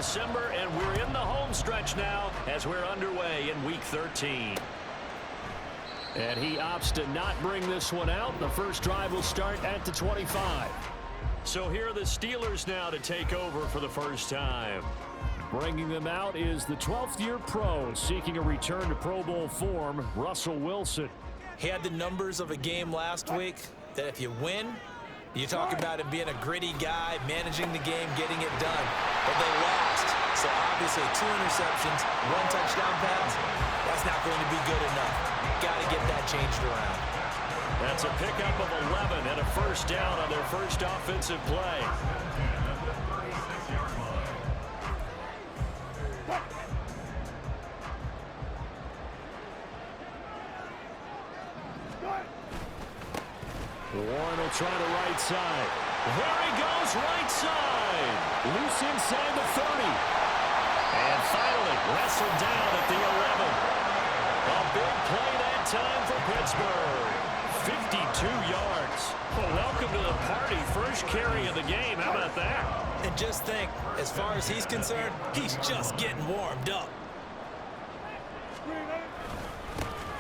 December, and we're in the home stretch now as we're underway in Week 13. And he opts to not bring this one out. The first drive will start at the 25. So here are the Steelers now to take over for the first time. Bringing them out is the 12th-year pro seeking a return to Pro Bowl form, Russell Wilson. He had the numbers of a game last week that if you win, you talk about him being a gritty guy, managing the game, getting it done. But they lost. So obviously 2 interceptions, 1 touchdown pass, that's not going to be good enough. Got to get that changed around. That's a pickup of 11 and a first down on their first offensive play. Warren will try the right side. There he goes, right side. Loose inside the 30. And finally wrestled down at the 11. A big play that time for Pittsburgh. 52 yards. Well, welcome to the party. First carry of the game. How about that? And just think, as far as he's concerned, he's just getting warmed up.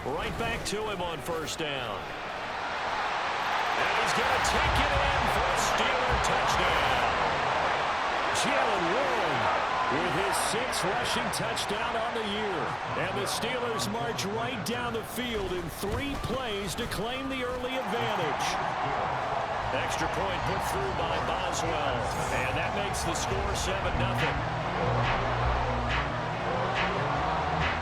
Right back to him on first down. And he's going to take it in for a Steeler touchdown. Jalen Warren with his 6th rushing touchdown on the year. And the Steelers march right down the field in 3 plays to claim the early advantage. Extra point put through by Boswell. And that makes the score 7-0.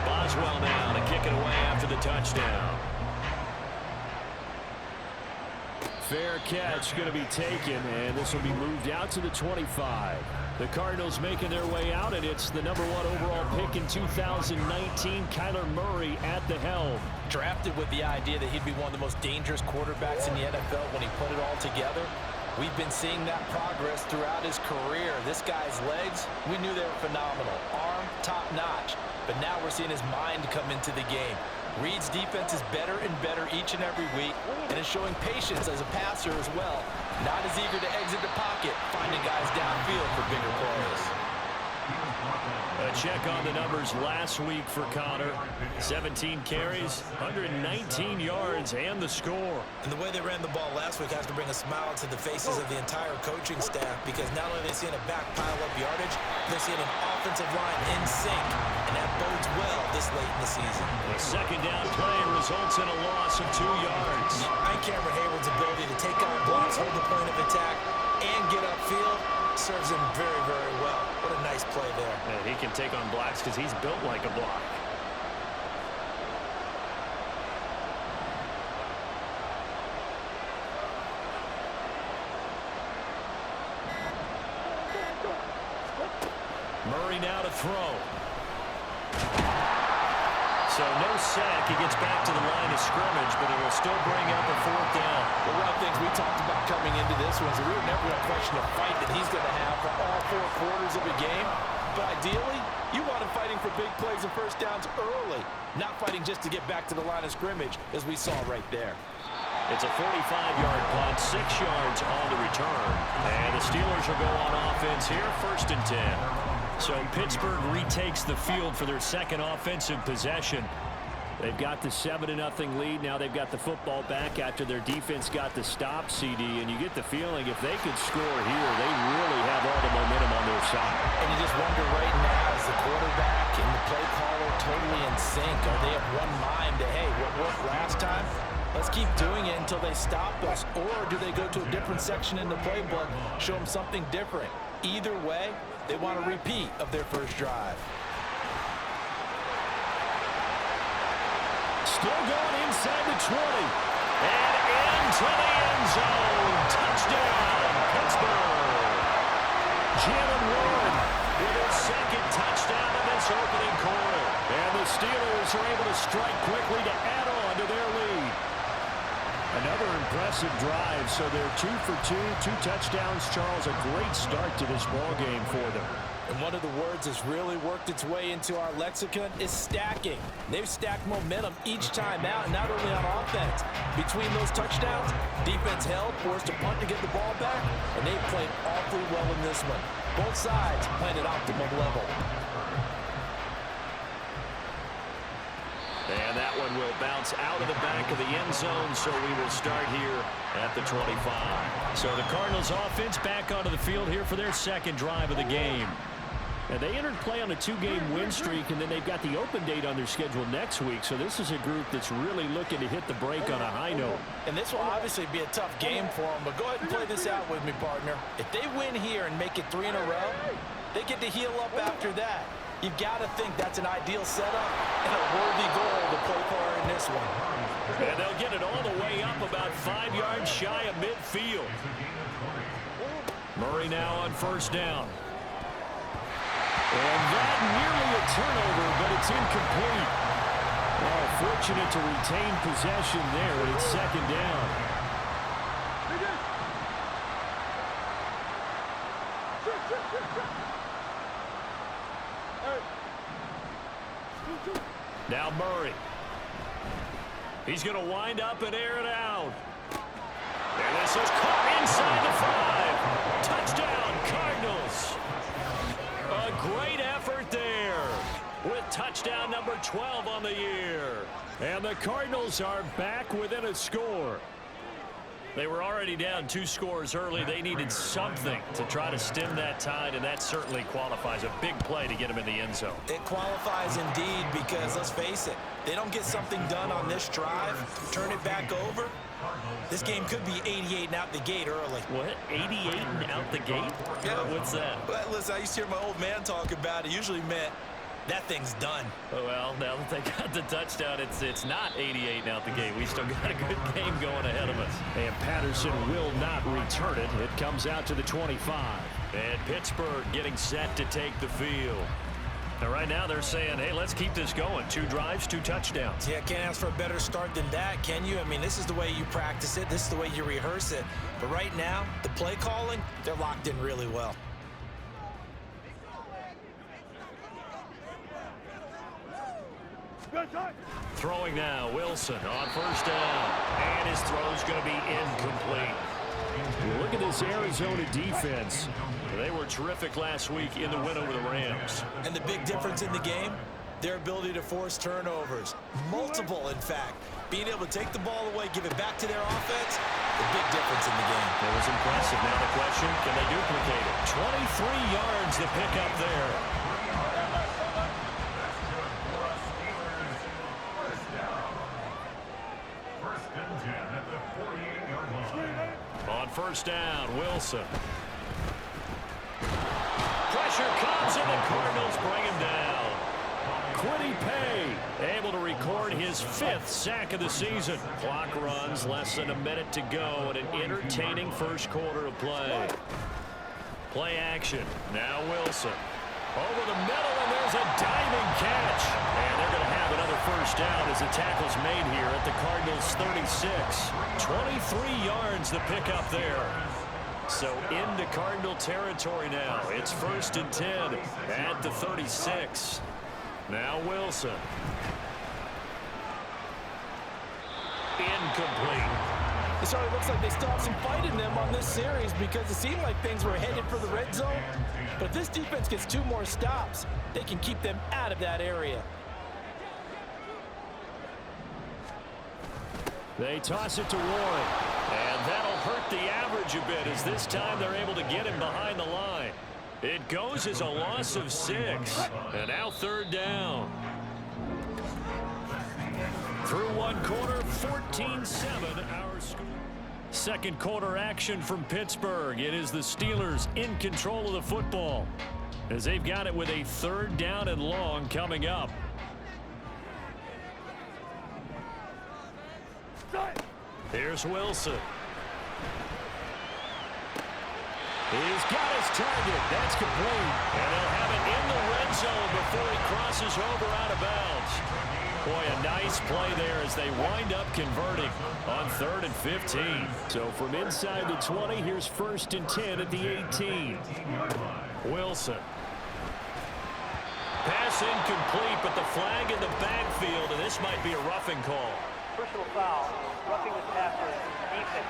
Boswell now to kick it away after the touchdown. Fair catch going to be taken, and this will be moved out to the 25. The Cardinals making their way out, and it's the number 1 overall pick in 2019, Kyler Murray at the helm. Drafted with the idea that he'd be one of the most dangerous quarterbacks in the NFL when he put it all together. We've been seeing that progress throughout his career. This guy's legs, we knew they were phenomenal. Arm, top-notch. But now we're seeing his mind come into the game. Reed's defense is better and better each and every week, and is showing patience as a passer as well. Not as eager to exit the pocket, finding guys downfield for bigger plays. A check on the numbers last week for Connor. 17 carries, 119 yards, and the score. And the way they ran the ball last week has to bring a smile to the faces of the entire coaching staff, because not only are they seeing a back pile up yardage, they're seeing an offensive line in sync, and that bodes well this late in the season. A second down play results in a loss of 2 yards. And Cameron Hayward's ability to take on blocks, hold the point of attack, and get upfield serves him very, very well. What a nice play there. And he can take on blocks because he's built like a block. Murray now to throw. So no sack. He gets back to the line of scrimmage, but it will still bring up a 4th down. Well, one of the things we talked about coming into this was we were never going to question the fight that he's going to have for all 4 quarters of a game. But ideally, you want him fighting for big plays and first downs early, not fighting just to get back to the line of scrimmage, as we saw right there. It's a 45-yard punt, 6 yards on the return. And the Steelers will go on offense here, 1st and 10. So Pittsburgh retakes the field for their second offensive possession. They've got the 7-0 lead. Now they've got the football back after their defense got the stop, CD. And you get the feeling if they could score here, they really have all the momentum on their side. And you just wonder right now, is the quarterback and the play caller totally in sync? Are they of one mind to, hey, what worked last time? Let's keep doing it until they stop us. Or do they go to a different section in the playbook, show them something different? Either way, they want a repeat of their first drive. Still going inside the 20. And into the end zone. Touchdown, Pittsburgh. Jalen Warren with his 2nd touchdown in this opening quarter. And the Steelers are able to strike quickly to add on to their lead. Another impressive drive, so they're 2 for 2, 2 touchdowns. Charles, a great start to this ball game for them. And one of the words that's really worked its way into our lexicon is stacking. They've stacked momentum each time out, not only on offense. Between those touchdowns, defense held, forced a punt to get the ball back, and they played awfully well in this one. Both sides playing at optimal level. And that one will bounce out of the back of the end zone, so we will start here at the 25. So the Cardinals offense back onto the field here for their second drive of the game. And they entered play on a 2-game win streak, and then they've got the open date on their schedule next week. So this is a group that's really looking to hit the break on a high note. And this will obviously be a tough game for them, but go ahead and play this out with me, partner. If they win here and make it 3 in a row, they get to heal up after that. You've got to think that's an ideal setup and a worthy goal to play for in this one. And they'll get it all the way up about 5 yards shy of midfield. Murray now on first down. And that nearly a turnover, but it's incomplete. Oh, fortunate to retain possession there, and it's second down. Now Murray. He's going to wind up and air it out. And this is caught inside the 5. Touchdown, Cardinals. A great effort there with touchdown number 12 on the year. And the Cardinals are back within a score. They were already down 2 scores early. They needed something to try to stem that tide, and that certainly qualifies. A big play to get them in the end zone. It qualifies indeed because, let's face it, they don't get something done on this drive, turn it back over, this game could be 88 and out the gate early. What? 88 and out the gate? Yeah. What's that? Well, listen, I used to hear my old man talk about it. Usually meant that thing's done. Well, now that they got the touchdown, it's not 88 and out the gate. We still got a good game going ahead of us. And Patterson will not return it. It comes out to the 25. And Pittsburgh getting set to take the field. Now, right now they're saying, hey, let's keep this going. 2 drives, 2 touchdowns. Yeah, can't ask for a better start than that, can you? I mean, this is the way you practice it. This is the way you rehearse it. But right now, the play calling, they're locked in really well. Throwing now, Wilson on first down. And his throw's going to be incomplete. Look at this Arizona defense. They were terrific last week in the win over the Rams. And the big difference in the game, their ability to force turnovers. Multiple, in fact. Being able to take the ball away, give it back to their offense, the big difference in the game. It was impressive. Now the question, can they duplicate it? 23 yards to pick up there. On first down, Wilson. Pressure comes, and the Cardinals bring him down. Quiddy Pay able to record his 5th sack of the season. Clock runs, less than a minute to go, and an entertaining first quarter of play. Play action. Now Wilson. Over the middle, and there's a diving catch. And they're going to have another first down as the tackle's made here at the Cardinals' 36. 23 yards to pick up there. So into Cardinal territory now. It's 1st and 10 at the 36. Now Wilson. Incomplete. It certainly looks like they still have some fight in them on this series because it seemed like things were headed for the red zone. But if this defense gets 2 more stops, they can keep them out of that area. They toss it to Warren. And that'll hurt the average a bit as this time they're able to get him behind the line. It goes as a loss of 6. And now 3rd down. Through 1 quarter, 14-7 our score. Second quarter action from Pittsburgh. It is the Steelers in control of the football as they've got it with a 3rd down and long coming up. Here's Wilson. He's got his target. That's complete. And they'll have it in the red zone before he crosses over out of bounds. Boy, a nice play there as they wind up converting on 3rd and 15. So from inside the 20, here's 1st and 10 at the 18. Wilson. Pass incomplete, but the flag in the backfield, and this might be a roughing call. Personal foul, roughing the passer, defense.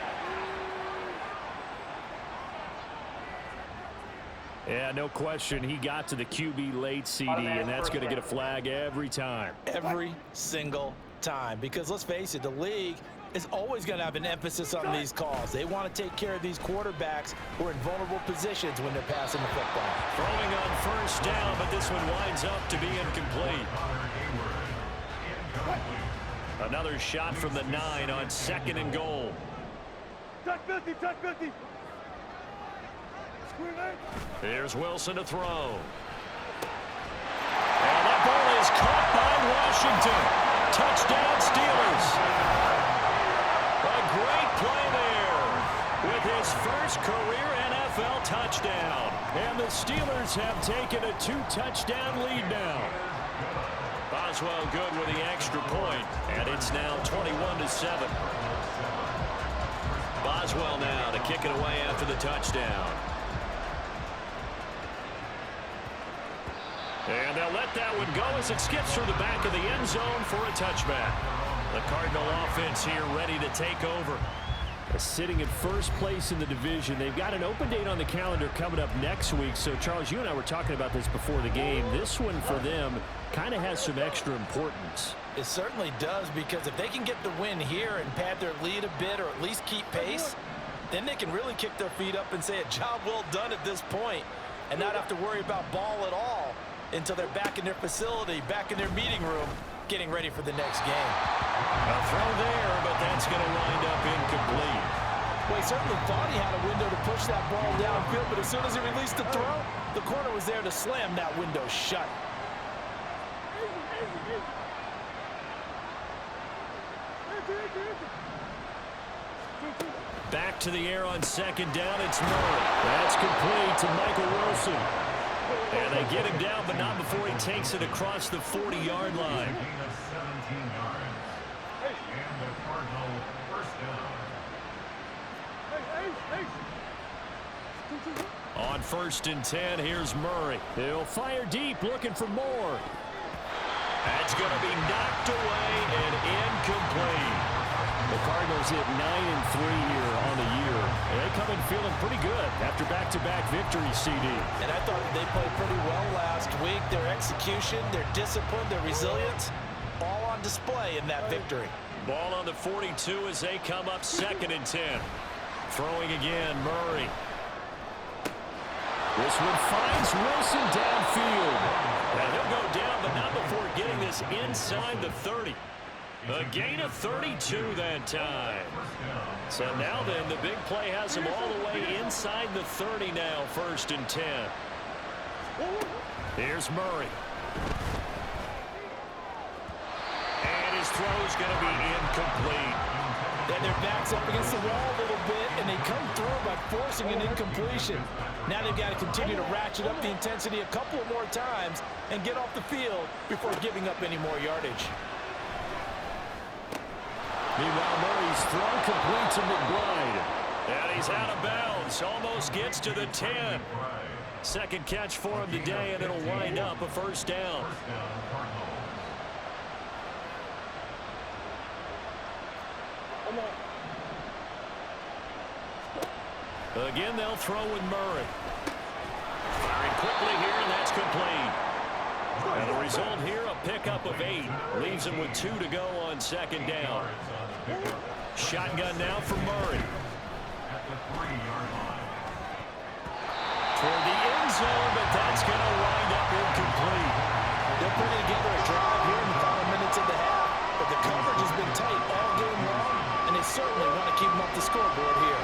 Yeah, no question. He got to the QB late, CD, and that's going to get a flag every time. Every single time. Because let's face it, the league is always going to have an emphasis on these calls. They want to take care of these quarterbacks who are in vulnerable positions when they're passing the football. Throwing on first down, but this one winds up to be incomplete. Another shot from the 9 on 2nd and goal. Touch 50, touch 50. Here's Wilson to throw. And that ball is caught by Washington. Touchdown Steelers. A great play there with his first career NFL touchdown. And the Steelers have taken a 2-touchdown lead now. Boswell good with the extra point, and it's now 21-7. Boswell now to kick it away after the touchdown. And they'll let that one go as it skips through the back of the end zone for a touchback. The Cardinal offense here ready to take over. Sitting in first place in the division. They've got an open date on the calendar coming up next week. So, Charles, you and I were talking about this before the game. This one for them kind of has some extra importance. It certainly does, because if they can get the win here and pad their lead a bit or at least keep pace, then they can really kick their feet up and say a job well done at this point and not have to worry about ball at all until they're back in their facility, back in their meeting room, getting ready for the next game. A throw there, but that's going to wind up incomplete. Well, he certainly thought he had a window to push that ball downfield, but as soon as he released the throw, the corner was there to slam that window shut. Back to the air on 2nd down, it's Murray. That's complete to Michael Wilson. And they get him down, but not before he takes it across the 40-yard line. On 1st and 10, here's Murray. He'll fire deep, looking for more. That's going to be knocked away and incomplete. The Cardinals hit 9-3 here on the year. They come in feeling pretty good after back-to-back victories, CD. And I thought they played pretty well last week. Their execution, their discipline, their resilience, all on display in that victory. Ball on the 42 as they come up 2nd and 10. Throwing again, Murray. This one finds Wilson downfield. And he'll go down, but not before getting this inside the 30. A gain of 32 that time. So now then, the big play has him all the way inside the 30 now, 1st and 10. Here's Murray. And his throw's going to be incomplete. And their back's up against the wall a little bit, and they come through by forcing an incompletion. Now they've got to continue to ratchet up the intensity a couple more times and get off the field before giving up any more yardage. Meanwhile, Murray's throw complete to McBride. And he's out of bounds. Almost gets to the 10. Second catch for him today, and it'll wind up a 1st down. Again, they'll throw with Murray. Firing quickly here, and that's complete. And the result here, a pickup of 8. Leaves him with 2 to go on 2nd down. Shotgun now for Murray. Toward the end zone, but that's going to wind up incomplete. They're putting together a drive here in the final minutes of the half, but the coverage has been tight all game long, and they certainly want to keep them off the scoreboard here.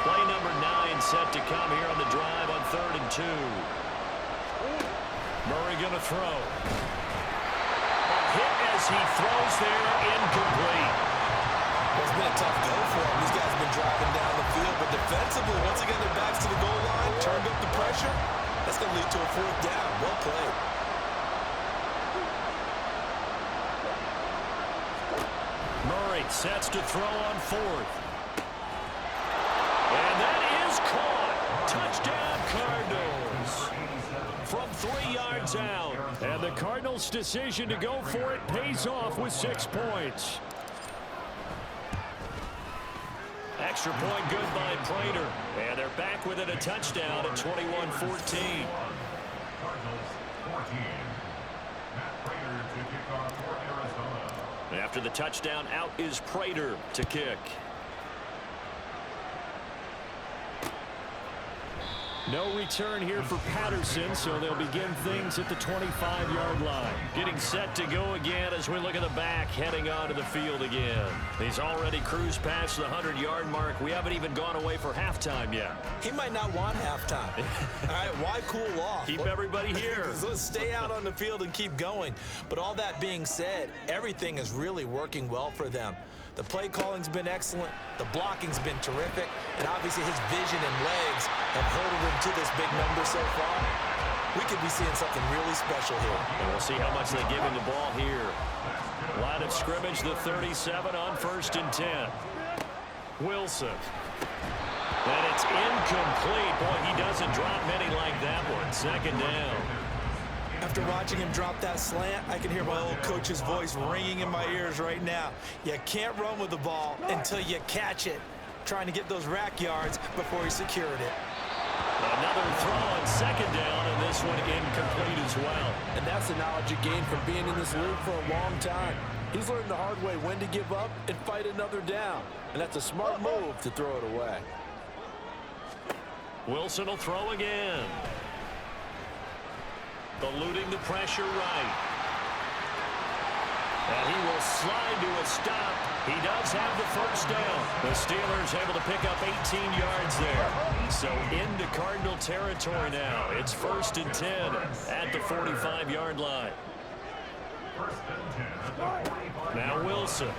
Play number 9 set to come here on the drive on 3rd and 2. Murray going to throw. A hit as he throws there, incomplete. It's been a tough go for him. These guys have been driving down the field, but defensively, once again, their backs to the goal line, turned up the pressure. That's going to lead to a 4th down. Well played. Murray sets to throw on 4th. And that is caught. Touchdown, Cardinals. From 3 yards out. And the Cardinals' decision to go for it pays off with 6 points. Extra point good by Prater. And they're back within a touchdown at 21-14. After the touchdown, out is Prater to kick. No return here for Patterson, so they'll begin things at the 25-yard line. Getting set to go again as we look at the back, heading onto the field again. He's already cruised past the 100-yard mark. We haven't even gone away for halftime yet. He might not want halftime. All right, why cool off? Keep everybody here. Let's stay out on the field and keep going. But all that being said, everything is really working well for them. The play calling's been excellent, the blocking's been terrific, and obviously his vision and legs have herded him to this big number so far. We could be seeing something really special here. And we'll see how much they give him the ball here. Line of scrimmage, the 37 on 1st and 10. Wilson. And it's incomplete. Boy, he doesn't drop many like that one. 2nd down. After watching him drop that slant, I can hear my old coach's voice ringing in my ears right now. You can't run with the ball until you catch it. Trying to get those rack yards before he secured it. Another throw on 2nd down, and this one incomplete as well. And that's the knowledge you gain from being in this league for a long time. He's learned the hard way when to give up and fight another down. And that's a smart move to throw it away. Wilson will throw again. Eluding the pressure right. And he will slide to a stop. He does have the 1st down. The Steelers able to pick up 18 yards there. So into Cardinal territory now. It's 1st and 10 at the 45-yard line. Now Wilson.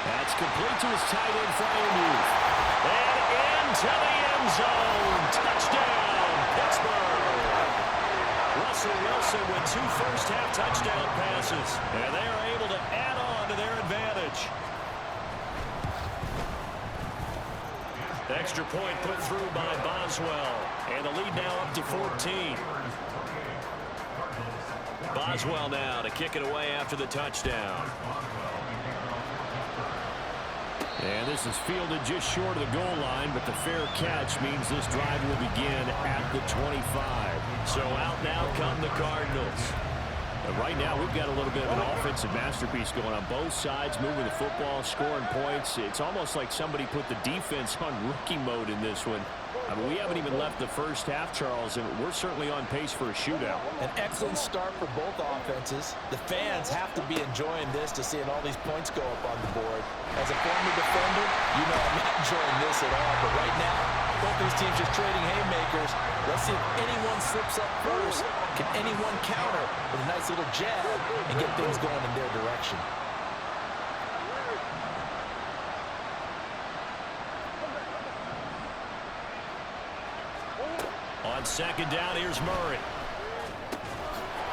That's complete to his tight end, Fryermuth. And into the end zone. Touchdown, Pittsburgh. Russell Wilson with 2 first-half touchdown passes. And they are able to add on to their advantage. Extra point put through by Boswell. And the lead now up to 14. Boswell now to kick it away after the touchdown. And this is fielded just short of the goal line, but the fair catch means this drive will begin at the 25. So out now come the Cardinals. Right now, we've got a little bit of an offensive masterpiece going on both sides, moving the football, scoring points. It's almost like somebody put the defense on rookie mode in this one. I mean, we haven't even left the first half, Charles, and we're certainly on pace for a shootout. An excellent start for both offenses. The fans have to be enjoying this to seeing all these points go up on the board. As a former defender, you know I'm not enjoying this at all. But right now, both these teams just trading haymakers. Let's see if anyone slips up first. Can anyone counter with a nice little jab and get things going in their direction? On 2nd down, here's Murray.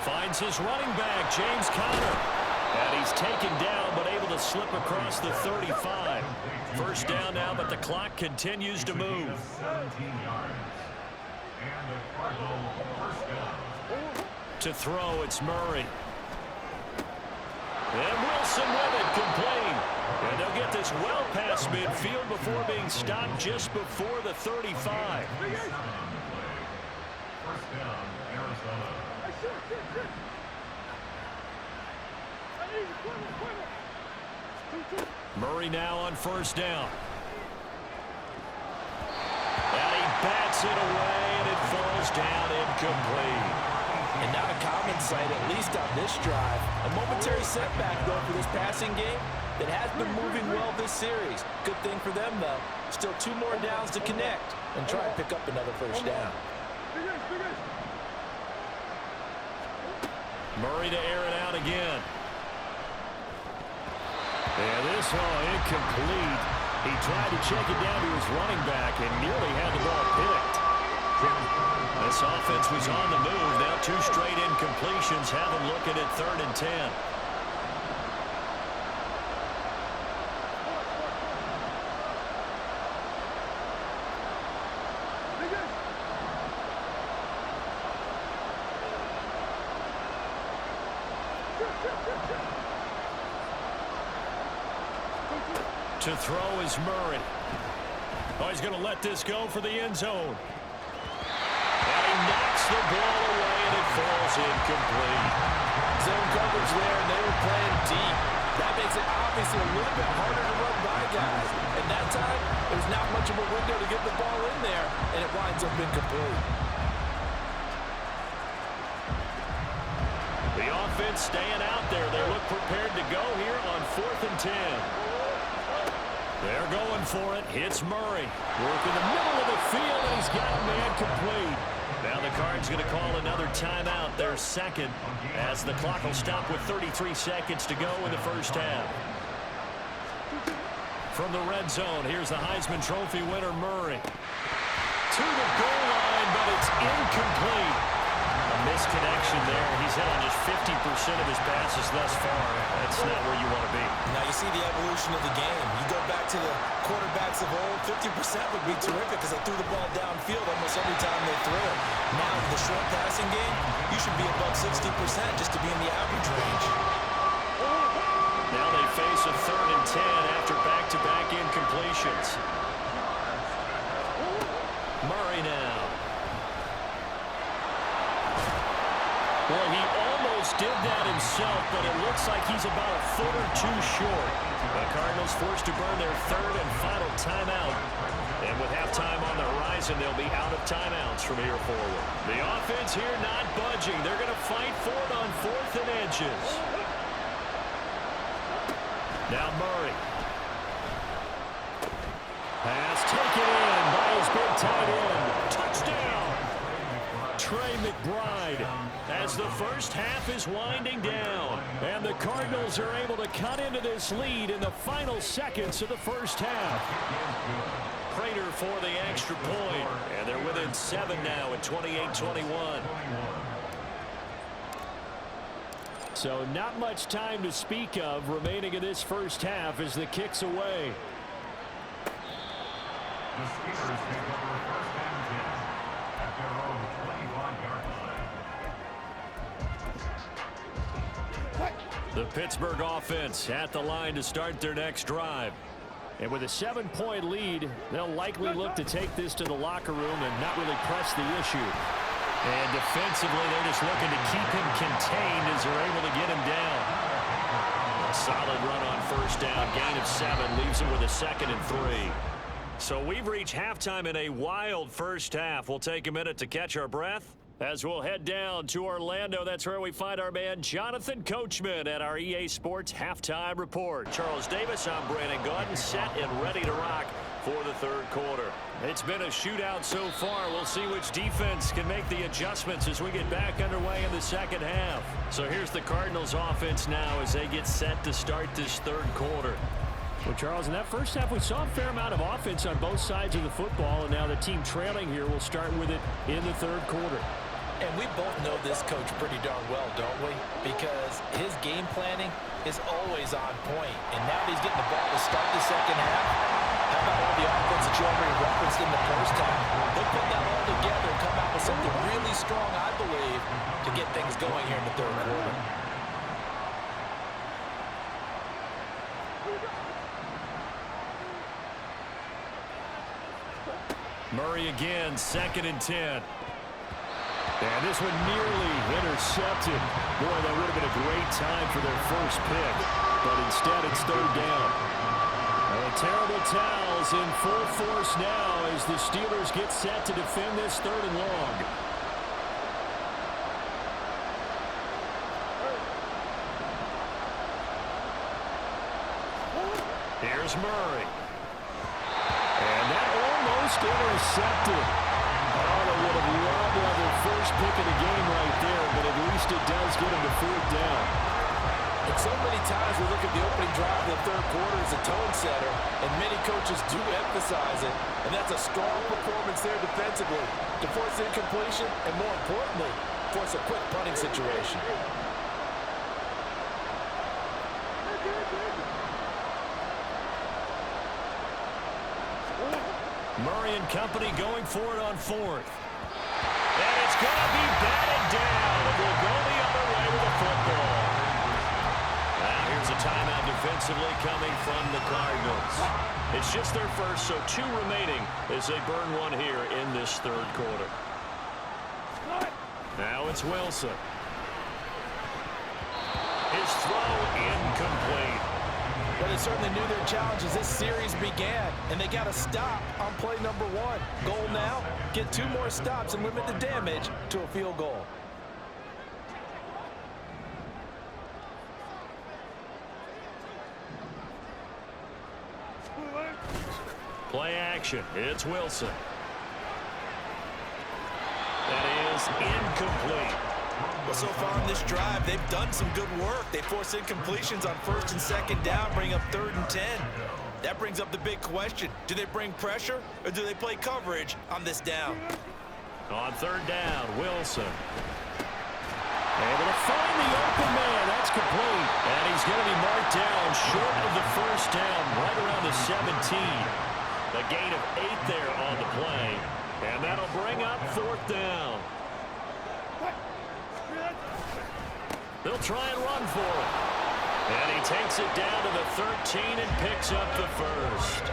Finds his running back, James Conner. And he's taken down, but able to slip across the 35. 1st down now, but the clock continues to move. To throw, it's Murray. And Wilson with it, complete. And they'll get this well past midfield before being stopped just before the 35. Murray now on 1st down. And he bats it away, and it falls down incomplete. And not a common sight, at least on this drive. A momentary setback, though, for this passing game that has been moving well this series. Good thing for them, though. Still 2 more downs to connect and try and pick up another 1st down. Murray to air it out again. And this incomplete. He tried to check it down to his running back and nearly had the ball picked. This offense was on the move. Now 2 straight incompletions have him looking at 3rd and 10. To throw is Murray. Oh, he's going to let this go for the end zone. And he knocks the ball away, and it falls incomplete. Zone coverage there, and they were playing deep. That makes it obviously a little bit harder to run by guys. And that time, there's not much of a window to get the ball in there, and it winds up incomplete. The offense staying out there. They look prepared to go here on 4th and 10. They're going for it. It's Murray. Work in the middle of the field, and he's got a man complete. Now the Cards going to call another timeout, their second, as the clock will stop with 33 seconds to go in the first half. From the red zone, here's the Heisman Trophy winner, Murray. To the goal line, but it's incomplete. A misconnection there. He's hit on just 50% of his passes thus far. That's not where you want to be. Now you see the evolution of the game. You go back to the quarterbacks of old, 50% would be terrific because they threw the ball downfield almost every time they threw it. Now in the short passing game, you should be above 60% just to be in the average range. Now they face a 3rd and 10 after back-to-back incompletions. Murray now. Well, he almost did that himself, but it looks like he's about a foot or two short. The Cardinals forced to burn their 3rd and final timeout. And with halftime on the horizon, they'll be out of timeouts from here forward. The offense here not budging. They're going to fight for it on 4th and edges. Now Murray. Pass taken in by his big tight end. Touchdown! Trey McBride, as the first half is winding down. And the Cardinals are able to cut into this lead in the final seconds of the first half. Prater for the extra point. And they're within 7 now at 28-21. So not much time to speak of remaining in this first half as the kick's away. The Steelers take over first and 10 at their own 25-yard line. The Pittsburgh offense at the line to start their next drive. And with a 7-point lead, they'll likely look to take this to the locker room and not really press the issue. And defensively, they're just looking to keep him contained as they're able to get him down. A solid run on first down, gain of 7, leaves him with a 2nd and 3. So we've reached halftime in a wild first half. We'll take a minute to catch our breath as we'll head down to Orlando. That's where we find our man Jonathan Coachman at our EA Sports Halftime Report. Charles Davis, I'm Brandon Gaudin, set and ready to rock for the 3rd quarter. It's been a shootout so far. We'll see which defense can make the adjustments as we get back underway in the second half. So here's the Cardinals offense now as they get set to start this 3rd quarter. Well, Charles, in that first half, we saw a fair amount of offense on both sides of the football, and now the team trailing here will start with it in the 3rd quarter. And we both know this coach pretty darn well, don't we? Because his game planning is always on point. And now that he's getting the ball to start the second half, how about all the offense that you already referenced in the first half? They'll put that all together and come out with something really strong, I believe, to get things going here in the 3rd quarter. Murray again, 2nd and 10. And this one nearly intercepted. Boy, that would have been a great time for their first pick. But instead, it's 3rd down. And terrible towels in full force now as the Steelers get set to defend this 3rd and long. Here's Murray. And that almost intercepted. Oh, they would have loved to have their first pick of the game right there, but at least it does get them to 4th down. And so many times we look at the opening drive of the 3rd quarter as a tone setter, and many coaches do emphasize it, and that's a strong performance there defensively to force incompletion and, more importantly, force a quick punting situation. Murray and company going for it on 4th. And it's going to be batted down, and we'll go the other way with the football. Now here's There's a timeout defensively coming from the Cardinals. It's just their first, so 2 remaining as they burn one here in this third quarter. Now it's Wilson. His throw incomplete. Well, they certainly knew their challenge as this series began, and they got to stop on play number 1. Goal now, get 2 more stops and limit the damage to a field goal. Play action. It's Wilson. That is incomplete. Well, so far in this drive, they've done some good work. They force incompletions on 1st and 2nd down, bring up 3rd and 10. That brings up the big question. Do they bring pressure, or do they play coverage on this down? On 3rd down, Wilson. Able to find the open man. That's complete. And he's going to be marked down short of the 1st down, right around the 17. A gain of 8 there on the play. And that'll bring up 4th down. They'll try and run for it. And he takes it down to the 13 and picks up the 1st.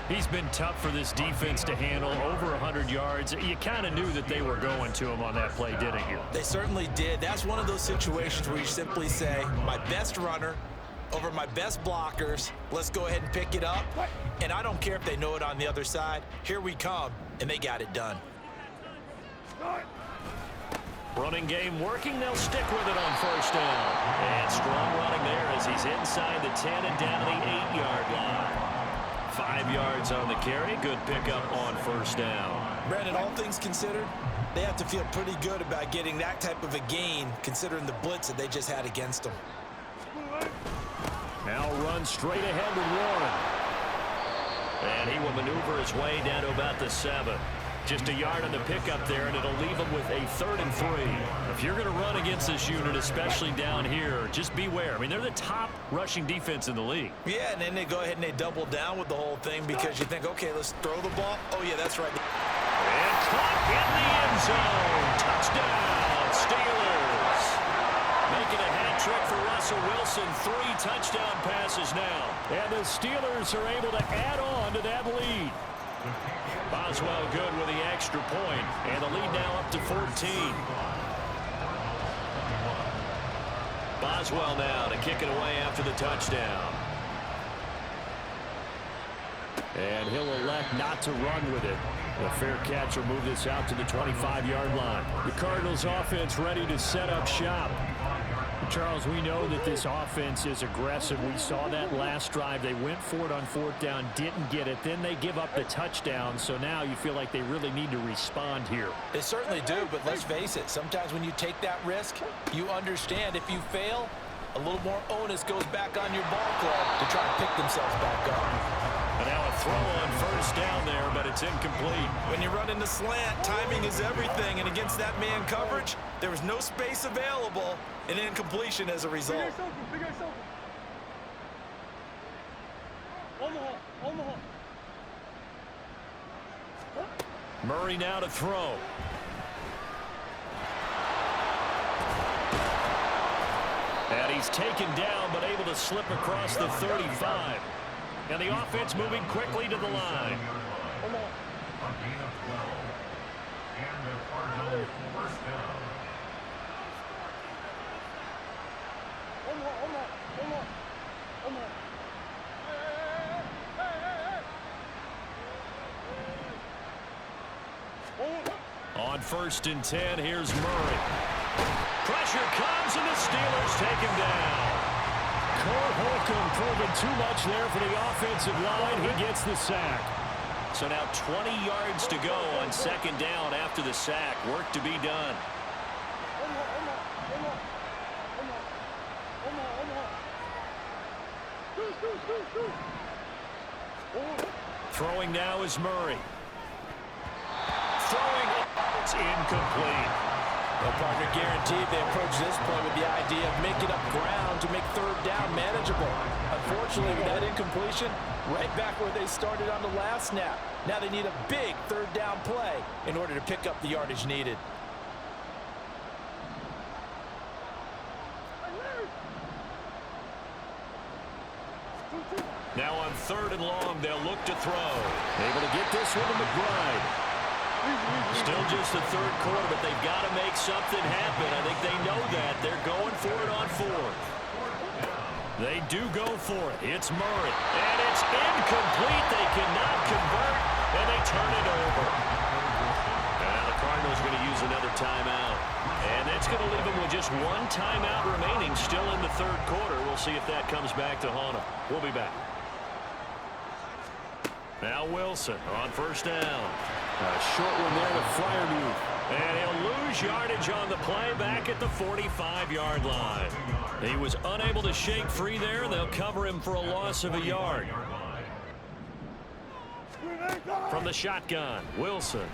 He's been tough for this defense to handle, over 100 yards. You kind of knew that they were going to him on that play, didn't you? They certainly did. That's one of those situations where you simply say, my best runner over my best blockers. Let's go ahead and pick it up. And I don't care if they know it on the other side. Here we come, and they got it done. Running game working. They'll stick with it on 1st down. And strong running there as he's inside the 10 and down to the 8-yard line. 5 yards on the carry. Good pickup on 1st down. Brandon, all things considered, they have to feel pretty good about getting that type of a gain considering the blitz that they just had against them. Now run straight ahead with Warren. And he will maneuver his way down to about the 7. Just a yard on the pickup there, and it'll leave him with a 3rd and 3. If you're going to run against this unit, especially down here, just beware. I mean, they're the top rushing defense in the league. Yeah, and then they go ahead and they double down with the whole thing because you think, okay, let's throw the ball. Oh, yeah, that's right. And caught in the end zone. Touchdown, Steelers. Making a hat trick for Russell Wilson. 3 touchdown passes now. And the Steelers are able to add on to that lead. Boswell good with the extra point, and the lead now up to 14. Boswell now to kick it away after the touchdown. And he'll elect not to run with it. A fair catch will move this out to the 25-yard line. The Cardinals offense ready to set up shop. Charles, we know that this offense is aggressive. We saw that last drive. They went for it on 4th down, didn't get it. Then they give up the touchdown. So now you feel like they really need to respond here. They certainly do, but let's face it. Sometimes when you take that risk, you understand if you fail, a little more onus goes back on your ball club to try and pick themselves back up. And now a throw on 1st down there, but it's incomplete. When you run in the slant, timing is everything. And against that man coverage, there was no space available, and incompletion as a result. Big guy open. On the hole. Murray now to throw. And he's taken down, but able to slip across the 35. And the offense moving quickly to the line. A gain of 12. And the Cardinals 1st down. On 1st and 10, here's Murray. Pressure comes, and the Steelers take him down. Cole Holcomb proving too much there for the offensive line. He gets the sack. So now 20 yards to go on 2nd down after the sack. Work to be done. Throwing now is Murray. Throwing, it's incomplete. Well, partner, guaranteed they approach this point with the idea of making up ground to make 3rd down manageable. Unfortunately, with that incompletion, right back where they started on the last snap. Now they need a big 3rd down play in order to pick up the yardage needed. Now on 3rd and long, they'll look to throw. Able to get this one to McBride. Still just the 3rd quarter, but they've got to make something happen. I think they know that. They're going for it on 4th. They do go for it. It's Murray. And it's incomplete. They cannot convert, and they turn it over. Now the Cardinals are going to use another timeout. And that's going to leave them with just one timeout remaining still in the 3rd quarter. We'll see if that comes back to haunt them. We'll be back. Now Wilson on 1st down. A short one there to Freiermuth. And he'll lose yardage on the play back at the 45-yard line. He was unable to shake free there, and they'll cover him for a loss of a yard. From the shotgun, Wilson.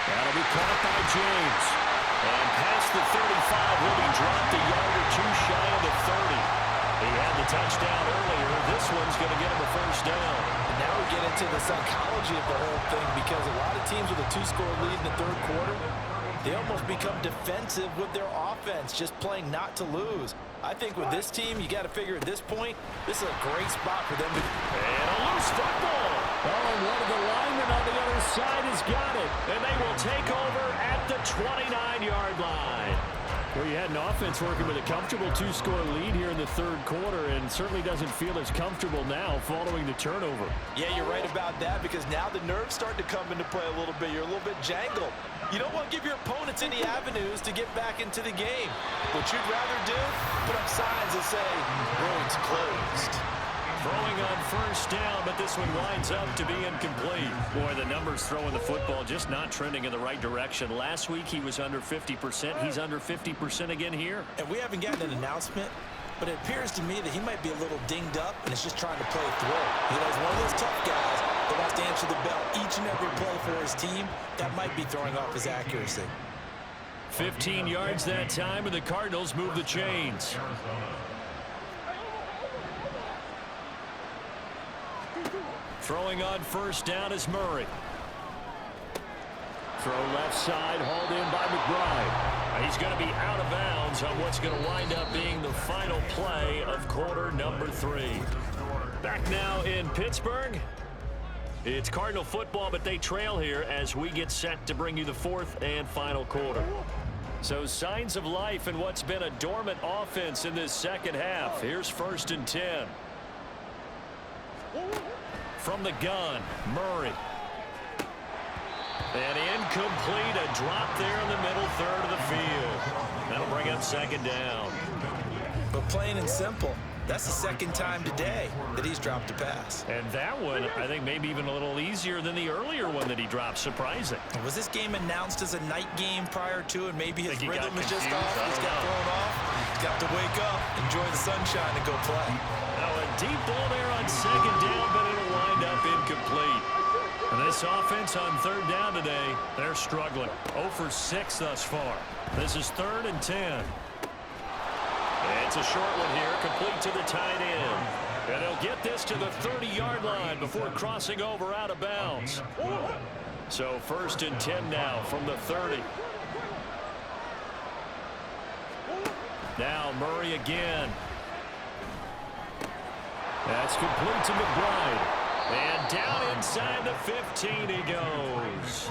That'll be caught by James. And past the 35, will be dropped a yard or 2 shy of the 30. He had the touchdown earlier. This one's going to get him a 1st down. And now we get into the psychology of the whole thing, because a lot of teams with a 2-score lead in the 3rd quarter, they almost become defensive with their offense, just playing not to lose. I think with this team, you got to figure at this point, this is a great spot for them to... And a loose football. Oh, and one of the linemen on the other side has got it. And they will take over at the 29-yard line. Well, you had an offense working with a comfortable 2-score lead here in the 3rd quarter, and certainly doesn't feel as comfortable now following the turnover. Yeah, you're right about that, because now the nerves start to come into play a little bit. You're a little bit jangled. You don't want to give your opponents any avenues to get back into the game. What you'd rather do, put up signs that say, road's closed. Throwing on 1st down, but this one winds up to be incomplete. Boy, the numbers throwing the football just not trending in the right direction. Last week he was under 50%. He's under 50% again here. And we haven't gotten an announcement, but it appears to me that he might be a little dinged up and is just trying to play through. You know, he's one of those tough guys that wants to answer the bell each and every play for his team. That might be throwing off his accuracy. 15 yards that time, and the Cardinals move the chains. Throwing on 1st down is Murray. Throw left side, hauled in by McBride. He's going to be out of bounds on what's going to wind up being the final play of quarter number 3. Back now in Pittsburgh. It's Cardinal football, but they trail here as we get set to bring you the 4th and final quarter. So signs of life in what's been a dormant offense in this 2nd half. Here's 1st and 10. From the gun, Murray. And incomplete, a drop there in the middle 3rd of the field. That'll bring up 2nd down. But plain and simple, that's the 2nd time today that he's dropped a pass. And that one, I think, maybe even a little easier than the earlier one that he dropped. Surprising. Was this game announced as a night game prior to, and maybe his rhythm is just confused. off? He's got thrown off. He's got to wake up, enjoy the sunshine, and go play. Now a deep ball there on 2nd down, but it'll wind up incomplete. And this offense on 3rd down today, they're struggling. 0 for 6 thus far. This is 3rd and 10. And it's a short one here, complete to the tight end. And they'll get this to the 30-yard line before crossing over out of bounds. So 1st and 10 now from the 30. Now Murray again. That's complete to McBride. And down inside the 15 he goes.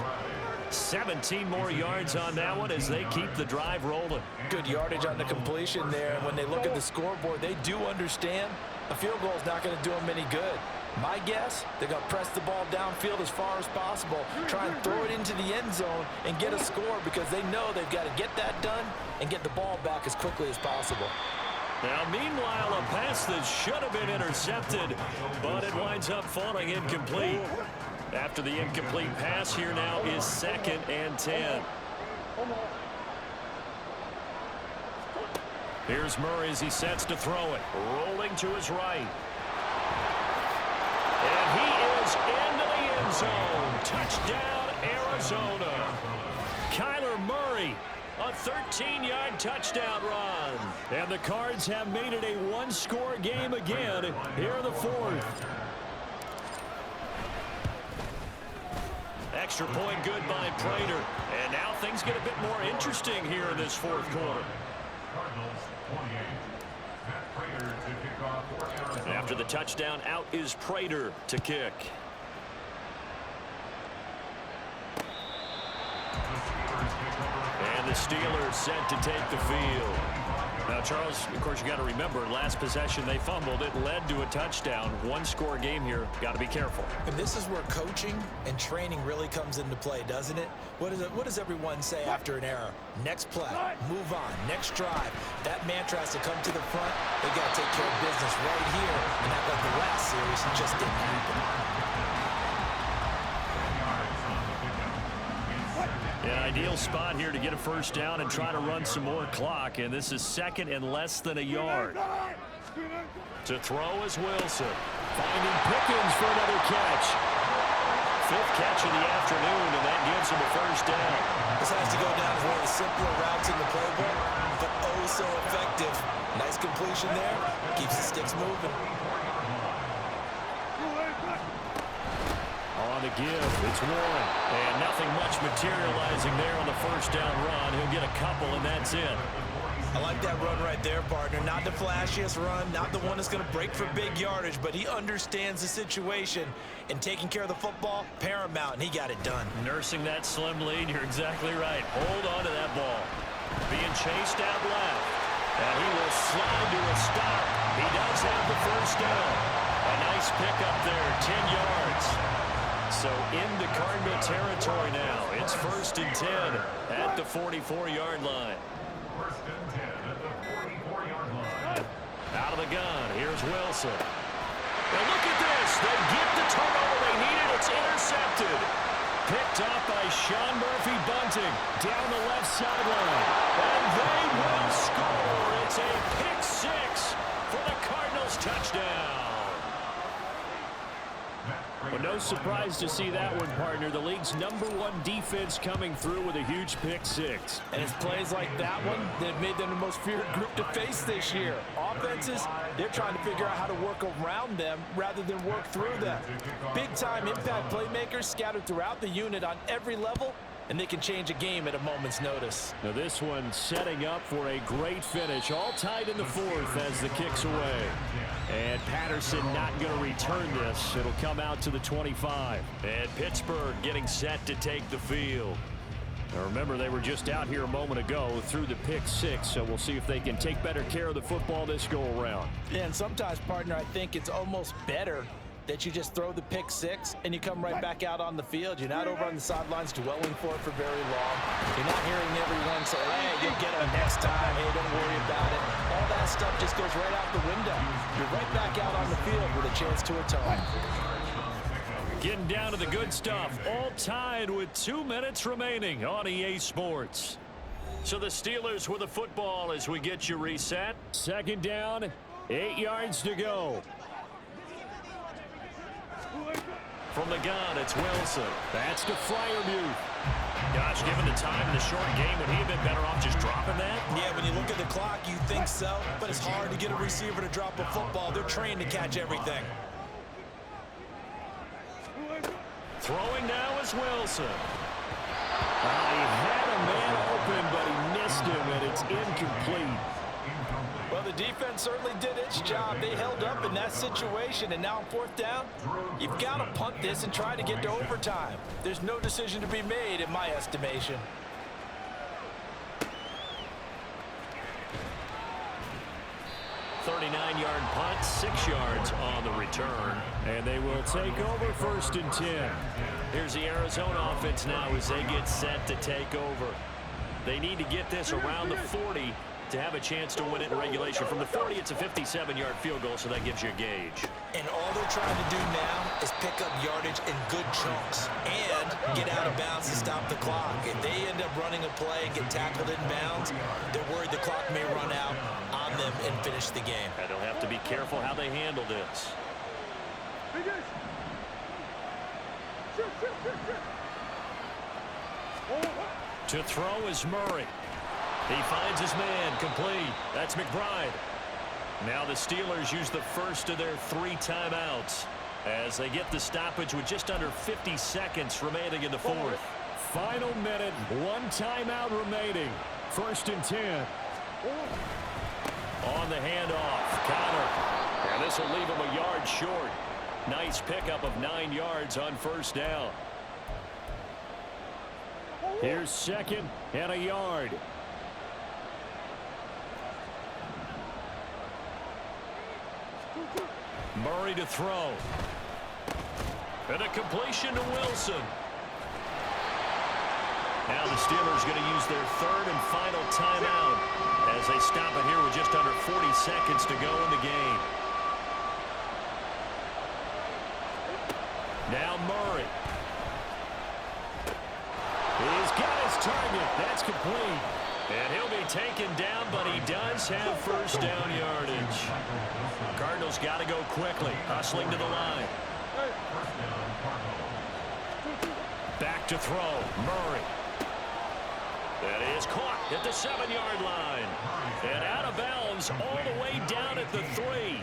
17 more yards on that one as they keep the drive rolling. Good yardage on the completion there. And when they look at the scoreboard, they do understand a field goal is not going to do them any good. My guess, they're going to press the ball downfield as far as possible, try and throw it into the end zone and get a score, because they know they've got to get that done and get the ball back as quickly as possible. Now, meanwhile, a pass that should have been intercepted, but it winds up falling incomplete. After the incomplete pass, here now is 2nd and 10. Here's Murray as he sets to throw it. Rolling to his right. And he is into the end zone. Touchdown, Arizona. Kyler Murray, a 13-yard touchdown run. And the Cards have made it a one-score game again here in the 4th. Extra point good by Prater. And now things get a bit more interesting here in this fourth quarter. Cardinals 28. Matt Prater to kick off for Arizona. After the touchdown, out is Prater to kick. And the Steelers set to take the field. Now, Charles, of course, you got to remember, last possession they fumbled. It led to a touchdown. One-score game here. Got to be careful. And this is where coaching and training really comes into play, doesn't it? What does everyone say after an error? Next play, move on, next drive. That mantra has to come to the front. They got to take care of business right here. And that, like the last series, it just didn't happen. An ideal spot here to get a first down and try to run some more clock. And this is second and less than a yard. To throw is Wilson. Finding Pickens for another catch. Fifth catch of the afternoon, and that gives him a first down. This has to go down as one of the simpler routes in the playbook, but oh so effective. Nice completion there. Keeps the sticks moving. On the give, it's Warren. And nothing much materializing there on the first down run. He'll get a couple, and that's it. I like that run right there, partner. Not the flashiest run, not the one that's going to break for big yardage, but he understands the situation, and taking care of the football, paramount, and he got it done. Nursing that slim lead, you're exactly right. Hold on to that ball. Being chased out left. And he will slide to a stop. He does have the first down. A nice pickup there, 10 yards. So into Cardinal territory now. It's 1st and 10 at the 44-yard line. 1st and 10 at the 44-yard line. Out of the gun, here's Wilson. And look at this. They get the turnover they needed. It's intercepted. Picked up by Sean Murphy-Bunting down the left sideline. And they will score. It's a pick six for the Cardinals touchdown. Well, no surprise to see that one, partner. The league's #1 defense coming through with a huge pick six. And it's plays like that one that have made them the most feared group to face this year. Offenses, they're trying to figure out how to work around them rather than work through them. Big-time impact playmakers scattered throughout the unit on every level, and they can change a game at a moment's notice. Now this one setting up for a great finish. All tied in the fourth as the kick's away. And Patterson not going to return this. It'll come out to the 25. And Pittsburgh getting set to take the field. Now remember, they were just out here a moment ago through the pick six, so we'll see if they can take better care of the football this go-around. Yeah, and sometimes, partner, I think it's almost better that you just throw the pick six and you come right back out on the field. You're not over on the sidelines dwelling for it for very long. You're not hearing everyone say, hey, you'll get it next time. Hey, don't worry about it. All that stuff just goes right out the window. You're right back out on the field with a chance to atone. Getting down to the good stuff. All tied with 2 minutes remaining on EA Sports. So the Steelers with the football as we get you reset. Second down, 8 yards to go. From the gun, it's Wilson. That's to Freiermuth. Gosh, given the time in the short game, would he have been better off just dropping that? Yeah, when you look at the clock, you think so, but it's hard to get a receiver to drop a football. They're trained to catch everything. Throwing now is Wilson. He had a man open, but he missed him, and it's incomplete. Well, the defense certainly did its job. They held up in that situation, and now on fourth down, you've got to punt this and try to get to overtime. There's no decision to be made in my estimation. .39-yard punt, 6 yards on the return. And they will take over 1st and 10. Here's the Arizona offense now as they get set to take over. They need to get this around the 40 to have a chance to win it in regulation. From the 40, it's a 57-yard field goal, so that gives you a gauge. And all they're trying to do now is pick up yardage in good chunks and get out of bounds to stop the clock. If they end up running a play and get tackled in bounds, they're worried the clock may run out on them and finish the game. And they'll have to be careful how they handle this. To throw is Murray. He finds his man, complete. That's McBride. Now the Steelers use the first of their 3 timeouts as they get the stoppage with just under 50 seconds remaining in the fourth. final minute, one timeout remaining. 1st and 10. On the handoff, counter. And this will leave him a yard short. Nice pickup of 9 yards on 1st down. Here's 2nd and a yard. Murray to throw. And a completion to Wilson. Now the Steelers going to use their 3rd and final timeout as they stop it here with just under 40 seconds to go in the game. Now Murray. He's got his target. That's complete. And he'll be taken down, but he does have 1st down yardage. Cardinals got to go quickly, hustling to the line. Back to throw, Murray. That is caught at the 7-yard line. And out of bounds all the way down at the 3.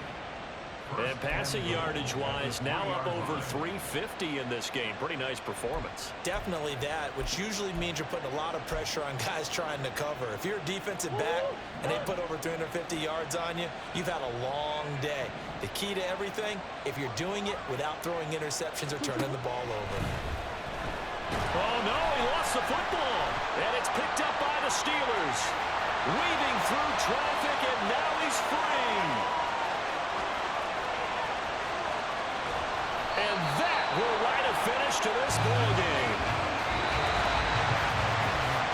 And passing yardage-wise, now up over 350 in this game. Pretty nice performance. Definitely that, which usually means you're putting a lot of pressure on guys trying to cover. If you're a defensive back and they put over 350 yards on you, you've had a long day. The key to everything, if you're doing it without throwing interceptions or turning the ball over. Oh, no, he lost the football. And it's picked up by the Steelers. Weaving through traffic, and now he's free. And that will write a finish to this ball game.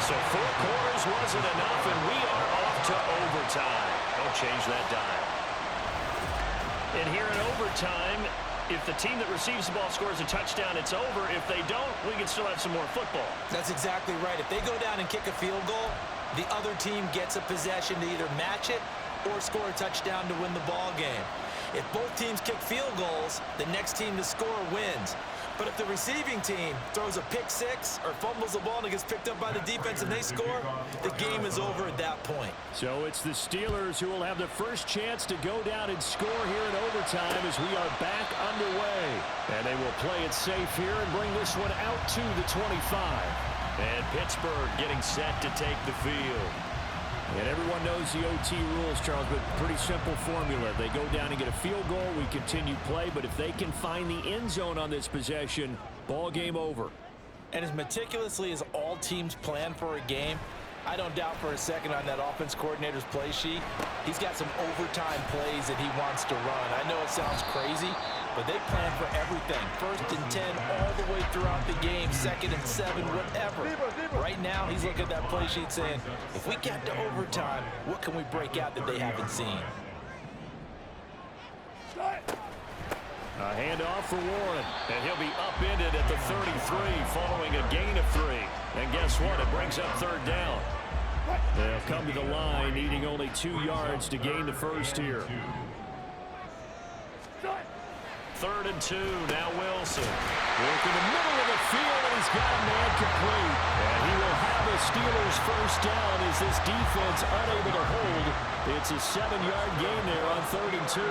So 4 quarters wasn't enough, and we are off to overtime. Don't change that dime. And here in overtime, if the team that receives the ball scores a touchdown, it's over. If they don't, we can still have some more football. That's exactly right. If they go down and kick a field goal, the other team gets a possession to either match it or score a touchdown to win the ball game. If both teams kick field goals, the next team to score wins. But if the receiving team throws a pick 6 or fumbles the ball and it gets picked up by the defense and they score, the game is over at that point. So it's the Steelers who will have the first chance to go down and score here in overtime as we are back underway. And they will play it safe here and bring this one out to the 25. And Pittsburgh getting set to take the field. And everyone knows the OT rules, Charles, but pretty simple formula. They go down and get a field goal, we continue play, but if they can find the end zone on this possession, ball game over. And as meticulously as all teams plan for a game, I don't doubt for a second on that offense coordinator's play sheet, he's got some overtime plays that he wants to run. I know it sounds crazy, but they plan for everything. 1st and 10 all the way throughout the game, 2nd and 7, whatever. Right now, he's looking at that play sheet saying, if we get to overtime, what can we break out that they haven't seen? A handoff for Warren, and he'll be upended at the 33 following a gain of 3. And guess what? It brings up 3rd down. They'll come to the line, needing only 2 yards to gain the first here. 3rd and 2, now Wilson. Work in the middle of the field, and he's got a man complete. And he will have a Steelers first down as this defense unable to hold. It's a 7-yard gain there on 3rd and 2.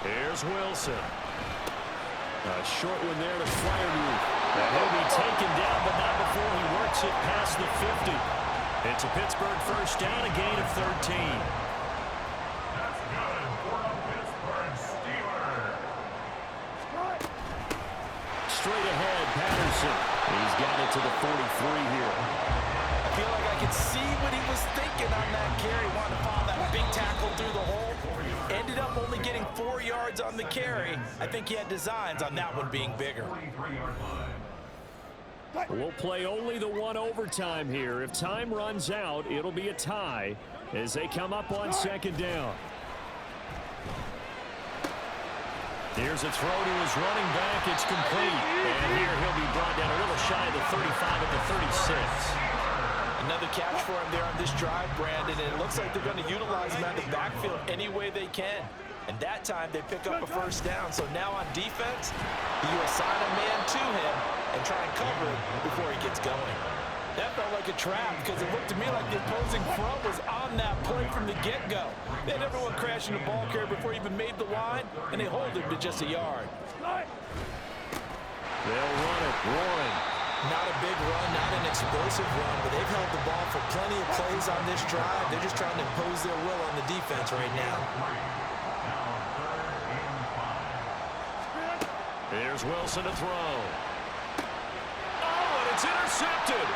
Here's Wilson. A short one there to Freiermuth. And he'll be taken down, but not before he works it past the 50. It's a Pittsburgh first down, a gain of 13. That's good for the Pittsburgh Steelers. Straight ahead, Patterson. He's got it to the 43 here. I feel like I could see what he was thinking on that carry. Wanted to follow that big tackle through the hole. Ended up only getting 4 yards on the carry. I think he had designs on that one being bigger. We'll play only the 1 overtime here. If time runs out, it'll be a tie as they come up on 2nd down. Here's a throw to his running back. It's complete. And here he'll be brought down a little shy of the 35 at the 36. Another catch for him there on this drive, Brandon, and it looks like they're going to utilize him out of the backfield any way they can. And that time they pick up a first down. So now on defense, you assign a man to him and try and cover it before he gets going. That felt like a trap because it looked to me like the opposing front was on that play from the get-go. They had everyone crashing the ball carrier before he even made the line, and they hold him to just a yard. They'll run it. Roaring. Not a big run, not an explosive run, but they've held the ball for plenty of plays on this drive. They're just trying to impose their will on the defense right now. Here's Wilson to throw. Oh, and it's intercepted.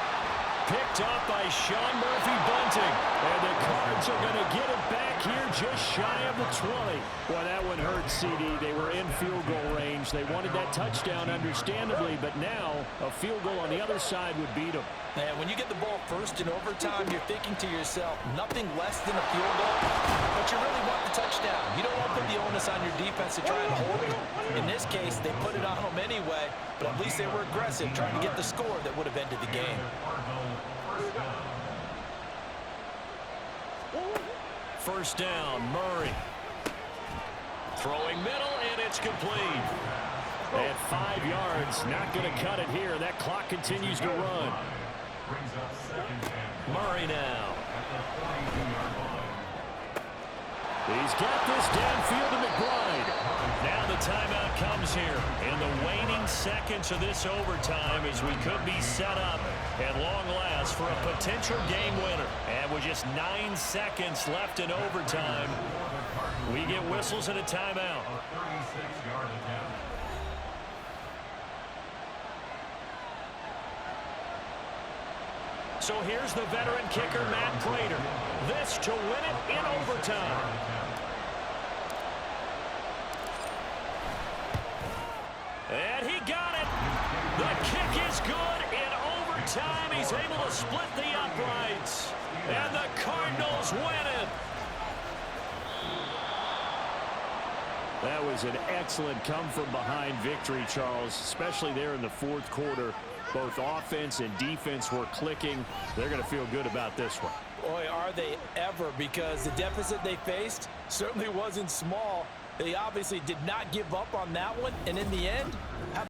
Picked up by Sean Murphy-Bunting. And the Cards are going to get it back here just shy of the 20. Boy, that one hurt, CD. They were in field goal range. They wanted that touchdown, understandably, but now a field goal on the other side would beat them. And when you get the ball first in overtime, you're thinking to yourself, nothing less than a field goal, but you really want the touchdown. You don't want to put the onus on your defense to try and hold it. In this case, they put it on them anyway, but at least they were aggressive, trying to get the score that would have ended the game. First down, Murray. Throwing middle, and it's complete. At 5 yards, not going to cut it here. That clock continues to run. Murray now. He's got this downfield to McBride. Now the timeout comes here in the waning seconds of this overtime as we could be set up at long last for a potential game winner. And with just 9 seconds left in overtime, we get whistles and a timeout. So here's the veteran kicker, Matt Prater. This to win it in overtime. And he got it. The kick is good in overtime. He's able to split the uprights. And the Cardinals win it. That was an excellent come-from-behind victory, Charles, especially there in the fourth quarter. Both offense and defense were clicking. They're going to feel good about this one. Boy, are they ever, because the deficit they faced certainly wasn't small. They obviously did not give up on that one, and in the end,